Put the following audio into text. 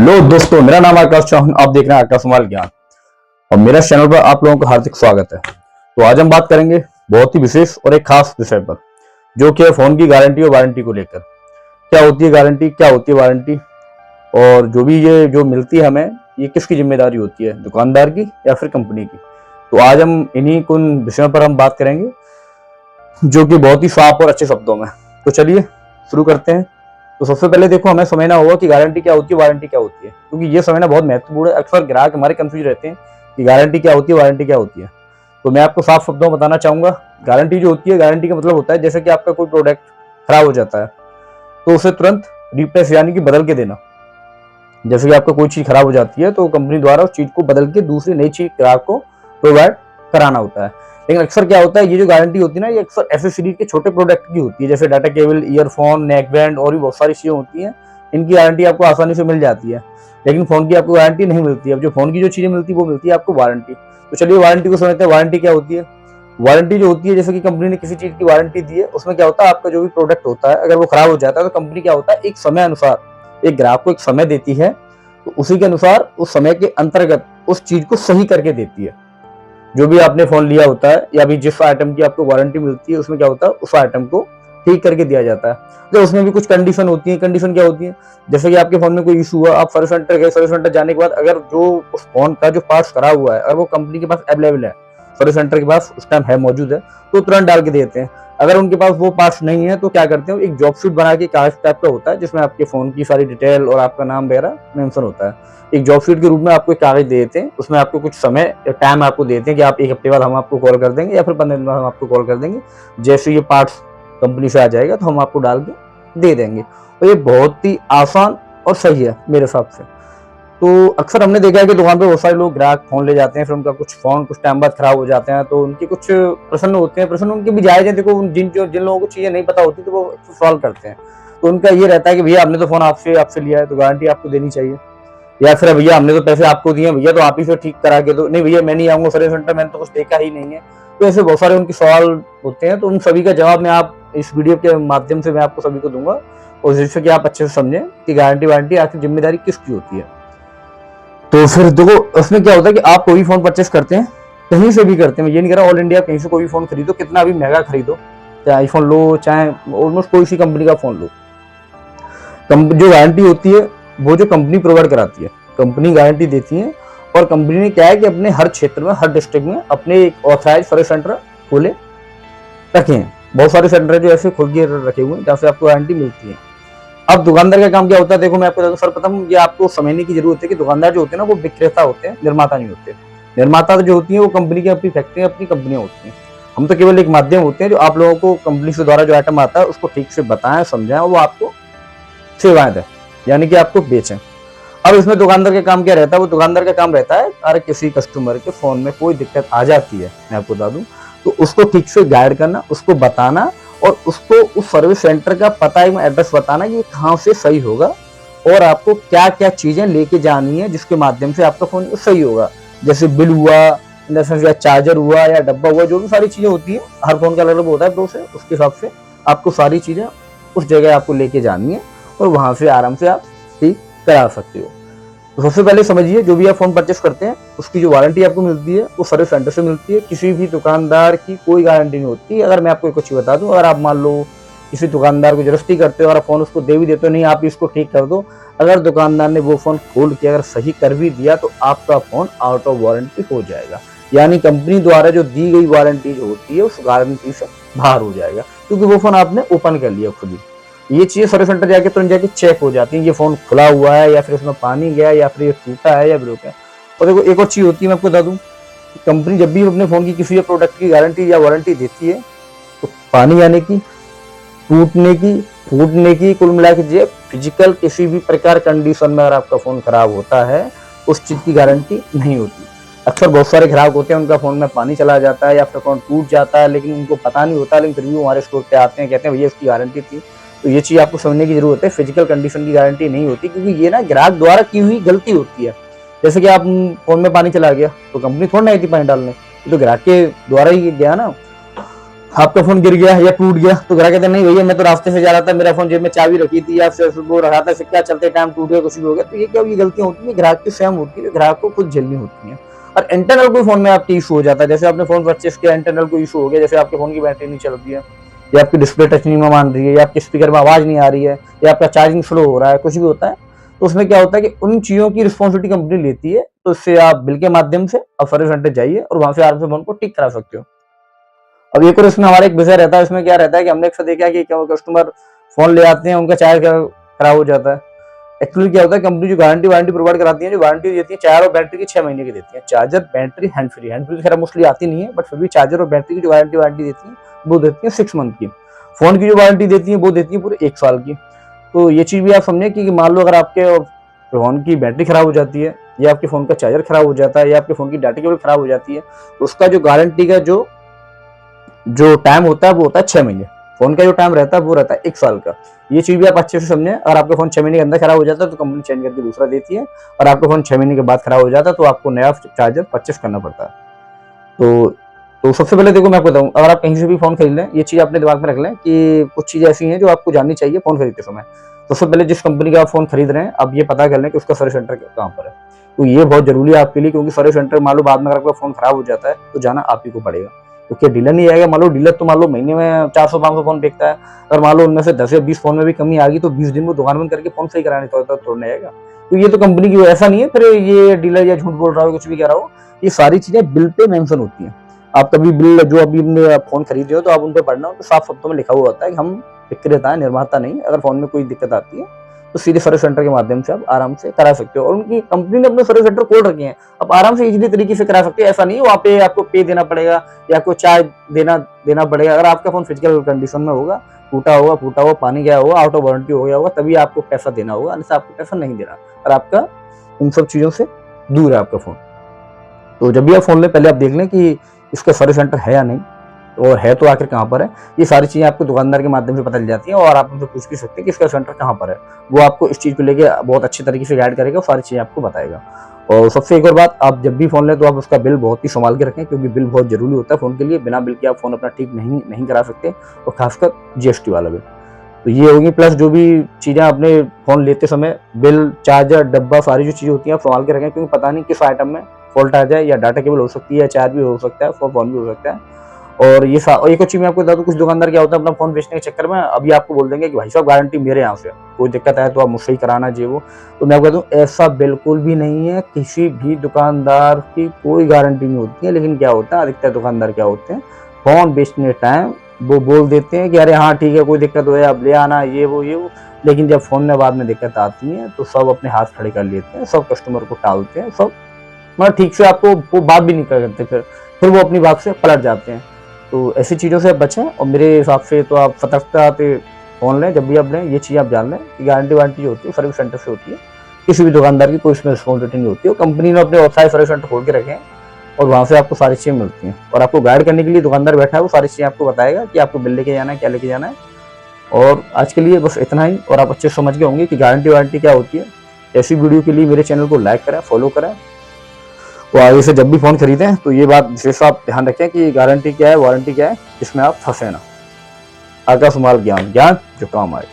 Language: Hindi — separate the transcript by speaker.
Speaker 1: हेलो दोस्तों, मेरा नाम आकाश चौहान। आप देख रहे हैं आकाश माल ज्ञान और मेरा चैनल पर आप लोगों का हार्दिक स्वागत है। तो आज हम बात करेंगे बहुत ही विशेष और एक खास विषय पर, जो कि है फोन की गारंटी और वारंटी को लेकर। क्या होती है गारंटी, क्या होती है वारंटी, और जो भी ये जो मिलती है हमें, ये किसकी जिम्मेदारी होती है, दुकानदार की या फिर कंपनी की। तो आज हम इन्हीं कुछ विषयों पर हम बात करेंगे, जो कि बहुत ही साफ और अच्छे शब्दों में। तो चलिए शुरू करते हैं। तो सबसे पहले देखो, हमें समझना होगा कि गारंटी क्या होती है, वारंटी क्या होती है, क्योंकि ये समझना बहुत महत्वपूर्ण है। अक्सर ग्राहक हमारे कंफ्यूज रहते हैं कि गारंटी क्या होती है, वारंटी क्या होती है। तो मैं आपको साफ शब्दों में बताना चाहूंगा। गारंटी जो होती है, गारंटी का मतलब होता है जैसे कि आपका कोई प्रोडक्ट खराब हो जाता है तो उसे तुरंत रिप्लेस यानी कि बदल के देना। जैसे कि आपका कोई चीज खराब हो जाती है तो कंपनी द्वारा उस चीज को बदल के दूसरी नई चीज ग्राहक को प्रोवाइड कराना होता है। लेकिन अक्सर क्या होता है, ये जो गारंटी होती है ना, ये अक्सर एसेसरीज के छोटे प्रोडक्ट की होती है, जैसे data cable, earphone, neck band और भी बहुत सारी चीजें होती हैं। इनकी गारंटी आपको आसानी से मिल जाती है, लेकिन फोन की आपको गारंटी नहीं मिलती है। अब जो फोन की जो चीजें मिलती है वो मिलती है आपको वारंटी। तो चलिए वारंटी को समझते हैं। वारंटी क्या होती है? वारंटी जो होती है, जैसे कि कंपनी ने किसी चीज की वारंटी दी है, उसमें क्या होता है, आपका जो भी प्रोडक्ट होता है अगर वो खराब हो जाता है तो कंपनी क्या होता है, एक समय अनुसार एक ग्राहक को एक समय देती है, तो उसी के अनुसार उस समय के अंतर्गत उस चीज को सही करके देती है। जो भी आपने फोन लिया होता है या भी जिस आइटम की आपको वारंटी मिलती है, उसमें क्या होता है, उस आइटम को ठीक करके दिया जाता है। तो उसमें भी कुछ कंडीशन होती है। कंडीशन क्या होती है, जैसे कि आपके फोन में कोई इशू हुआ, आप सर्विस सेंटर गए, सर्विस सेंटर जाने के बाद अगर जो उस फोन का जो पार्ट्स खराब हुआ है अगर वो कंपनी के पास अवेलेबल है, सर्विस सेंटर के पास उस टाइम है, मौजूद है, तो तुरंत डाल के देते हैं। अगर उनके पास वो पार्ट्स नहीं है तो क्या करते हैं, एक जॉब शीट बना के कागज टाइप का होता है जिसमें आपके फोन की सारी डिटेल और आपका नाम वगैरह मेंशन होता है। एक जॉब शीट के रूप में आपको एक कागज दे देते हैं, उसमें आपको कुछ समय टाइम आपको देते हैं कि आप एक हफ्ते बाद हम आपको कॉल कर देंगे या फिर 15 दिन बाद हम आपको कॉल कर देंगे। जैसे ये पार्ट्स कंपनी से आ जाएगा तो हम आपको डाल के दे देंगे। और ये बहुत ही आसान और सही है मेरे हिसाब से। तो अक्सर हमने देखा है कि दुकान पे बहुत सारे लोग ग्राहक फोन ले जाते हैं, फिर उनका कुछ फोन कुछ टाइम बाद खराब हो जाते हैं, तो उनके कुछ प्रश्न होते हैं। प्रश्न उनके भी जायज है। देखो, जिन लोगों को चीजें नहीं पता होती तो वो सॉल्व करते हैं। तो उनका ये रहता है कि भैया हमने तो फोन आपसे लिया है तो गारंटी आपको देनी चाहिए, या फिर भैया हमने तो पैसे आपको दिए भैया तो आप ही से ठीक करा के दो। नहीं भैया मैं नहीं आऊंगा सर्विस सेंटर, मैंने तो कुछ देखा ही नहीं है। तो ऐसे बहुत सारे उनके सवाल होते हैं। तो उन सभी का जवाब मैं आप इस वीडियो के माध्यम से मैं आपको सभी को दूंगा, और जिससे कि आप अच्छे से समझें कि गारंटी वारंटी आखिर जिम्मेदारी किसकी होती है। तो फिर देखो, उसमें क्या होता है कि आप कोई भी फोन परचेस करते हैं, कहीं से भी करते हैं, मैं ये नहीं कह रहा ऑल इंडिया कहीं से कोई भी फोन खरीदो, कितना भी महंगा खरीदो, चाहे आईफोन लो चाहे ऑलमोस्ट कोई सी कंपनी का फोन लो, जो गारंटी होती है वो जो कंपनी प्रोवाइड कराती है, कंपनी गारंटी देती है। और कंपनी ने क्या है कि अपने हर क्षेत्र में, हर डिस्ट्रिक्ट में अपने एक ऑथराइज सर्विस सेंटर खोले रखे हैं। बहुत सारे सेंटर जो ऐसे खोल के रखे हुए हैं जहाँ से आपको गारंटी मिलती है। अब दुकानदार का काम क्या होता है, देखो मैं आपको बता दूं, सर्वप्रथम ये आपको समझने की जरूरत है कि दुकानदार जो होते हैं ना, वो विक्रेता होते हैं, निर्माता नहीं होते। निर्माता जो होती है वो कंपनी की अपनी फैक्ट्री, अपनी कंपनियां होती हैं। हम तो केवल एक माध्यम होते हैं जो आप लोगों को कंपनी से द्वारा जो आइटम आता है उसको ठीक से बताएं, समझाएं, और वो आपको सेवाएं दें, यानी कि आपको बेचें। अब इसमें दुकानदार का काम क्या रहता है, वो दुकानदार का काम रहता है, अगर किसी कस्टमर के फोन में कोई दिक्कत आ जाती है, मैं आपको बता दूं, तो उसको ठीक से गाइड करना, उसको बताना, और उसको उस सर्विस सेंटर का पता एवं एड्रेस बताना कि कहाँ से सही होगा और आपको क्या क्या चीजें लेके जानी है जिसके माध्यम से आपका फोन सही होगा। जैसे बिल हुआ, या चार्जर हुआ, या डब्बा हुआ, जो भी सारी चीजें होती है, हर फोन का अलग अलग होता है प्रोसेस, उसके हिसाब से आपको सारी चीजें उस जगह आपको लेके जानी है और वहां से आराम से आप ठीक करा सकते हो। तो सबसे पहले समझिए, जो भी आप फोन परचेस करते हैं उसकी जो वारंटी आपको मिलती है वो सर्विस सेंटर से मिलती है। किसी भी दुकानदार की कोई गारंटी नहीं होती। अगर मैं आपको कुछ बता दूं, अगर आप मान लो किसी दुकानदार को जबरदस्ती करते हो और फोन उसको दे भी देते हो, नहीं आप इसको ठीक कर दो, अगर दुकानदार ने वो फोन खोल के अगर सही कर भी दिया तो आपका फोन आउट ऑफ वारंटी हो जाएगा, यानी कंपनी द्वारा जो दी गई वारंटी जो होती है उस गारंटी से बाहर हो जाएगा, क्योंकि वो फोन आपने ओपन कर लिया खुद ही। ये चीजें सर्विस सेंटर जाके तुरंत जाके चेक हो जाती है, ये फोन खुला हुआ है या फिर इसमें पानी गया या फिर ये टूटा है या ब्रोक है। और देखो एक और चीज होती है, मैं आपको बता दूं, कंपनी जब भी अपने फोन की किसी प्रोडक्ट की गारंटी या वारंटी देती है तो पानी आने की, टूटने की, फूटने की, कुल मिला के फिजिकल किसी भी प्रकार कंडीशन में अगर आपका फोन खराब होता है उस चीज की गारंटी नहीं होती। अक्सर बहुत सारे ग्राहक होते हैं, उनका फोन में पानी चला जाता है या फिर फोन टूट जाता है, लेकिन उनको पता नहीं होता, लेकिन फिर भी वो हमारे स्टोर पे आते हैं, कहते हैं भैया इसकी गारंटी थी। तो ये चीज आपको समझने की जरूरत है, फिजिकल कंडीशन की गारंटी नहीं होती, क्योंकि ये ना ग्राहक द्वारा की हुई गलती होती है। जैसे कि आप फोन में पानी चला गया तो कंपनी थोड़ा नहीं थी पानी डालने, ये तो ग्राहक के द्वारा ही गया ना। आपका फोन गिर गया या टूट गया तो ग्राहक कहते हैं नहीं भैया मैं तो रास्ते से जा रहा था, मेरा फोन जेब में चाबी रखी थी या फिर वो रखा था, फिर क्या चलते टाइम टूट गया, कुछ भी हो गया। तो ये क्या, ये गलतियां होती है ग्राहक की स्वयं होती है, ग्राहक को खुद झेलनी होती है। और इंटरनल कोई फोन में आपके इशू हो जाता है, जैसे आपने फोन परचेस किया, इंटरनल कोई इशू हो गया, जैसे आपके फोन की बैटरी नहीं चल रही है, या आपकी डिस्प्ले टच नहीं मान रही है, या आपके स्पीकर में आवाज नहीं आ रही है, या आपका चार्जिंग स्लो हो रहा है, कुछ भी होता है, तो उसमें क्या होता है कि उन चीजों की रिस्पॉन्सिबिलिटी कंपनी लेती है। तो उससे आप बिल के माध्यम से आप सर्विस सेंटर जाइए और वहां से आराम से फोन को ठीक करा सकते हो। अब एक और इसमें हमारा एक विषय रहता है, इसमें क्या रहता है कि हमने अक्सर देखा है कि कस्टमर फोन ले आते हैं, उनका चार्ज खराब हो जाता है। एक्चुअली क्या होता है, कंपनी जो गारंटी वारंटी प्रोवाइड कराती है, जो वारंटी देती है चार्जर और बैटरी की 6 महीने की देती है। चार्जर, बैटरी, हैंड फ्री खैर मोस्टली आती नहीं है, बट फिर भी चार्जर और बैटरी की जो गारंटी वारंटी देती है वो देती है 6 मंथ की। फोन की जो वारंटी देती है वो देती है पूरे 1 साल की। तो ये चीज भी आप समझे कि मान लो अगर आपके फोन की बैटरी खराब हो जाती है, या आपके फोन का चार्जर खराब हो जाता है, या आपके फोन की डाटा केबल खराब हो जाती है, तो उसका जो गारंटी का जो टाइम होता है वो होता है 6 महीने। फोन का जो टाइम रहता है वो रहता है 1 साल का। ये चीज भी आप अच्छे से समझें। अगर आपका फोन 6 महीने के अंदर खराब हो जाता है तो कंपनी चेंज करके दूसरा देती है, और आपका फोन 6 महीने के बाद खराब हो जाता है तो आपको नया चार्जर परचेस करना पड़ता है। तो सबसे पहले देखो मैं आपको बताऊं, अगर आप कहीं से भी फोन खरीद लें, ये चीज अपने दिमाग में रख लें कि कुछ चीजें ऐसी हैं जो आपको जाननी चाहिए फोन खरीदते समय। सबसे पहले जिस कंपनी का आप फोन खरीद रहे हैं, अब ये पता कर लें कि उसका सर्विस सेंटर कहाँ पर है। तो ये बहुत जरूरी है आपके लिए, क्योंकि सर्विस सेंटर मान लो बाद में अगर आपका फोन खराब हो जाता है तो जाना आप ही को पड़ेगा। तो क्या डीलर नहीं आएगा? मान लो डीलर तो मान लो महीने में 400-500 फोन बेचता है, अगर मान लो उनमें से 10 या 20 फोन में भी कमी आ गई तो 20 दिन में दुकान बंद करके फोन सही कराने तोड़ने आएगा। तो ये तो कंपनी की ऐसा नहीं है फिर ये डीलर या झूठ बोल रहा हो, कुछ भी कह रहा हो। ये सारी चीजें बिल पे मेंशन होती हैं। आप कभी बिल जो अभी फोन खरीदे हो तो आप उन पे पढ़ना हो तो साफ शब्दों में लिखा हुआ होता है कि हम विक्रेता है, निर्माता नहीं। अगर फोन में कोई दिक्कत आती है तो सीधे सर्विस सेंटर के माध्यम से आप आराम से करा सकते हो, और उनकी कंपनी ने अपने सर्विस सेंटर खोल रखे हैं, आप आराम से इजीली तरीके से करा सकते हो। ऐसा नहीं वहाँ पे आपको पे देना पड़ेगा या आपको चार्ज देना पड़ेगा। अगर आपका फोन फिजिकल कंडीशन में होगा, टूटा होगा, फूटा हुआ, पानी गया होगा, आउट ऑफ वारंटी हो गया होगा, तभी आपको पैसा देना होगा, अन्यथा आपको पैसा नहीं देना। और आपका इन सब चीजों से दूर है आपका फोन। तो जब भी आप फोन लें पहले आप देख लें कि इसका सर्विस सेंटर है या नहीं, और है तो आखिर कहाँ पर है। ये सारी चीजें आपको दुकानदार के माध्यम से पता चल जाती है, और आप उनसे पूछ भी सकते हैं कि इसका सेंटर कहाँ पर है। वो आपको इस चीज को लेके बहुत अच्छे तरीके से गाइड करेगा, सारी चीजें आपको बताएगा। और सबसे एक और बात, आप जब भी फोन लें तो आप उसका बिल बहुत ही संभाल के रखें, क्योंकि बिल बहुत जरूरी होता है फोन के लिए। बिना बिल के आप फोन अपना ठीक नहीं करा सकते, और खासकर जीएसटी वाला बिल। तो ये होगी, प्लस जो भी चीजें आपने फोन लेते समय बिल, चार्जर, डब्बा, सारी जो चीजें होती हैं आप संभाल के रखें, क्योंकि पता नहीं किस आइटम में फॉल्ट आ जाए, या डाटा केबल हो सकती है, या चार्ज भी हो सकता है, फोन भी हो सकता है। और एक और चीज मैं आपको बता दूं, कुछ दुकानदार क्या होता है अपना फोन बेचने के चक्कर में अभी आपको बोल देंगे कि भाई साहब गारंटी मेरे यहाँ से, कोई दिक्कत आए तो आप मुझसे ही कराना चाहिए वो। तो मैं आपको बता दूं ऐसा बिल्कुल भी नहीं है, किसी भी दुकानदार की कोई गारंटी नहीं होती है। लेकिन क्या होता है, अधिकतर दुकानदार क्या होते हैं, फोन बेचने टाइम वो बोल देते हैं कि अरे हाँ ठीक है, कोई दिक्कत हो आप ले आना, ये वो। लेकिन जब फोन में बाद में दिक्कत आती है तो सब अपने हाथ खड़े कर लेते हैं, सब कस्टमर को टालते हैं, सब मतलब ठीक से आपको वो बात भी नहीं करते, फिर वो अपनी बात से पलट जाते हैं। तो ऐसी चीज़ों से बचें, और मेरे हिसाब से तो आप सतर्कता से फोन लें। जब भी आप लें ये चीज़ आप जान लें कि गारंटी वारंटी जो होती है सर्विस सेंटर से होती है, किसी भी दुकानदार की कोई इसमें रिस्पॉन्सिबिलिटी नहीं होती है। कंपनी ने अपने वेबसाइट सर्विस सेंटर खोल के रखे हैं, और वहाँ से आपको सारी चीज़ें मिलती हैं, और आपको गाइड करने के लिए दुकानदार बैठा है, वो सारी चीज़ें आपको बताएगा कि आपको बिल लेके जाना है, क्या लेके जाना है। और आज के लिए बस इतना ही, और आप अच्छे से समझ गए होंगे कि गारंटी वारंटी क्या होती है। ऐसी वीडियो के लिए मेरे चैनल को लाइक करें, फॉलो करें, तो आगे से जब भी फोन खरीदें तो ये बात विशेष आप ध्यान रखें कि गारंटी क्या है, वारंटी क्या है, इसमें आप फंसे ना। आकाश माल ज्ञान जो काम आए।